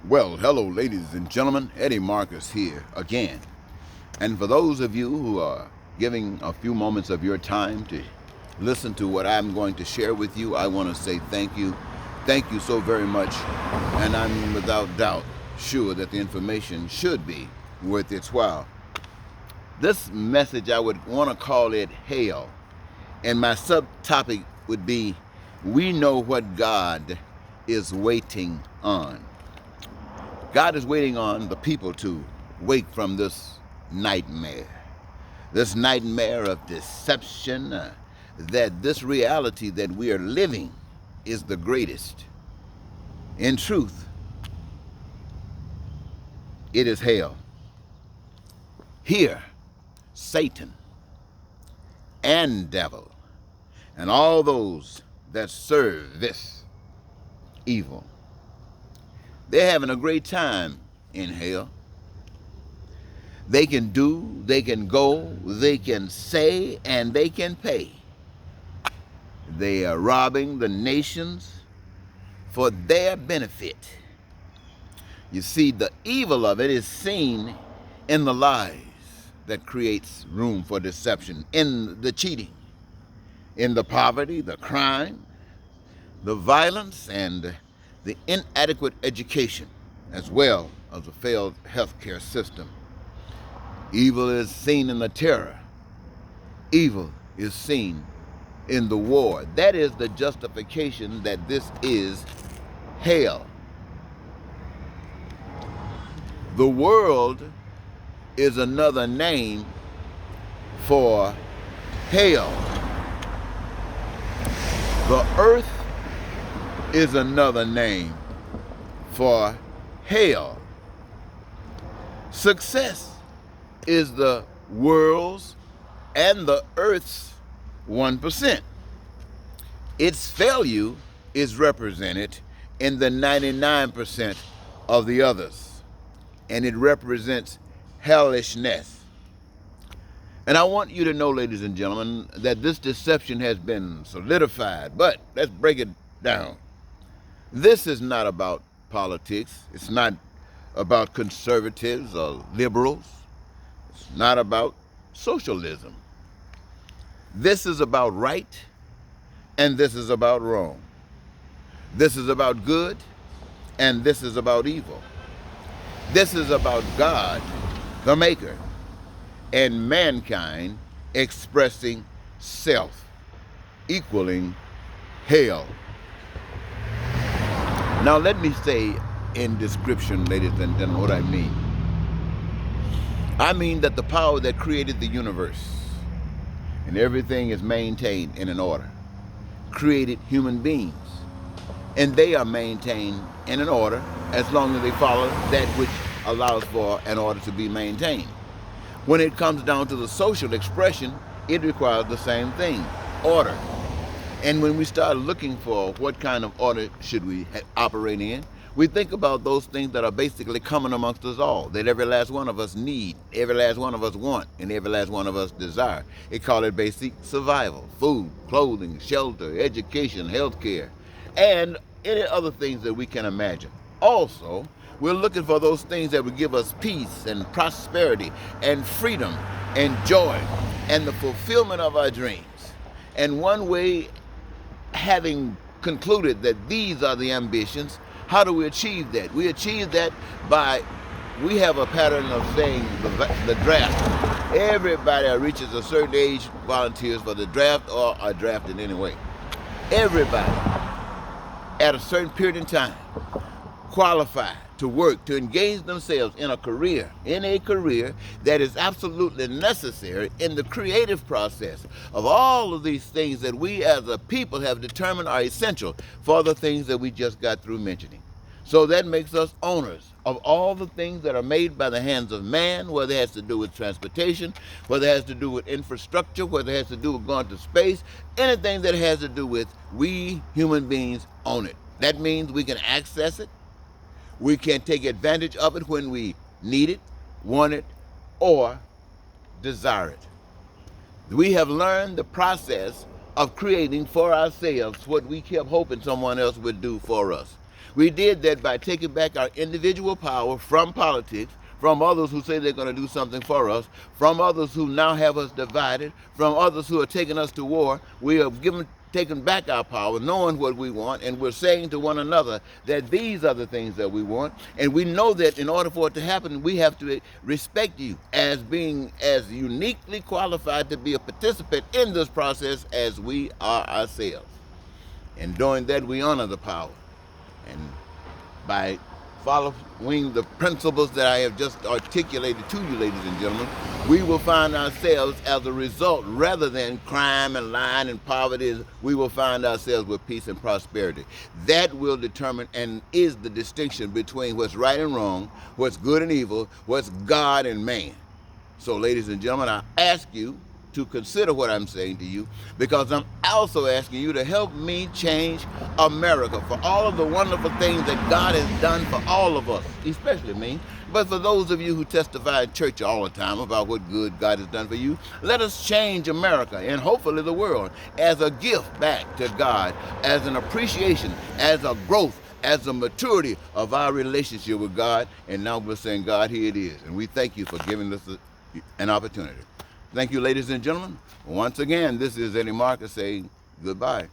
Well, hello, ladies and gentlemen. Eddie Marcus here again. And for those of you who are giving a few moments of your time to listen to what I'm going to share with you, I want to say thank you. Thank you so very much. And I'm without doubt sure that the information should be worth its while. This message, I would want to call it Hail. And my subtopic would be We Know What God is Waiting On. God is waiting on the people to wake from this nightmare of deception, that this reality that we are living is the greatest. In truth, it is hell. Here, Satan and devil and all those that serve this evil, they're having a great time in hell. They can do, they can go, they can say, and they can pay. They are robbing the nations for their benefit. You see, the evil of it is seen in the lies that creates room for deception, in the cheating, in the poverty, the crime, the violence, and the inadequate education, as well as a failed healthcare system. Evil is seen in the terror. Evil is seen in the war. That is the justification that this is hell. The world is another name for hell. The earth is another name for hell. Success is the world's and the earth's 1%. Its failure is represented in the 99% of the others, and it represents hellishness. And I want you to know, ladies and gentlemen, that this deception has been solidified, but let's break it down. This is not about politics. It's not about conservatives or liberals. It's not about socialism. This is about right, and this is about wrong. This is about good, and this is about evil. This is about God, the Maker, and mankind expressing self, equaling hell. Now let me say in description, ladies and gentlemen, what I mean. I mean that the power that created the universe and everything is maintained in an order, created human beings, and they are maintained in an order as long as they follow that which allows for an order to be maintained. When it comes down to the social expression, it requires the same thing, order. And when we start looking for what kind of order should we operate in, we think about those things that are basically common amongst us all, that every last one of us need, every last one of us want, and every last one of us desire. It call it basic survival: food, clothing, shelter, education, healthcare, and any other things that we can imagine. Also, we're looking for those things that would give us peace and prosperity and freedom and joy and the fulfillment of our dreams. And one way, having concluded that these are the ambitions, how do we achieve that? We achieve that by, we have a pattern of saying the draft. Everybody that reaches a certain age volunteers for the draft or are drafted anyway. Everybody at a certain period in time qualified to work, to engage themselves in a career that is absolutely necessary in the creative process of all of these things that we as a people have determined are essential for the things that we just got through mentioning. So that makes us owners of all the things that are made by the hands of man, whether it has to do with transportation, whether it has to do with infrastructure, whether it has to do with going to space, anything that has to do with, we human beings own it. That means we can access it. We can take advantage of it when we need it, want it, or desire it. We have learned the process of creating for ourselves what we kept hoping someone else would do for us. We did that by taking back our individual power from politics, from others who say they're going to do something for us, from others who now have us divided, from others who are taking us to war. We have taken back our power, knowing what we want, and we're saying to one another that these are the things that we want. And we know that in order for it to happen, we have to respect you as being as uniquely qualified to be a participant in this process as we are ourselves. And doing that, we honor the power. And by following the principles that I have just articulated to you, ladies and gentlemen, we will find ourselves as a result, rather than crime and lying and poverty, we will find ourselves with peace and prosperity. That will determine and is the distinction between what's right and wrong, what's good and evil, what's God and man. So, ladies and gentlemen, I ask you to consider what I'm saying to you, because I'm also asking you to help me change America for all of the wonderful things that God has done for all of us, especially me. But for those of you who testify in church all the time about what good God has done for you, let us change America and hopefully the world as a gift back to God, as an appreciation, as a growth, as a maturity of our relationship with God. And now we're saying, God, here it is. And we thank you for giving us an opportunity. Thank you, ladies and gentlemen. Once again, this is Eddie Marcus saying goodbye.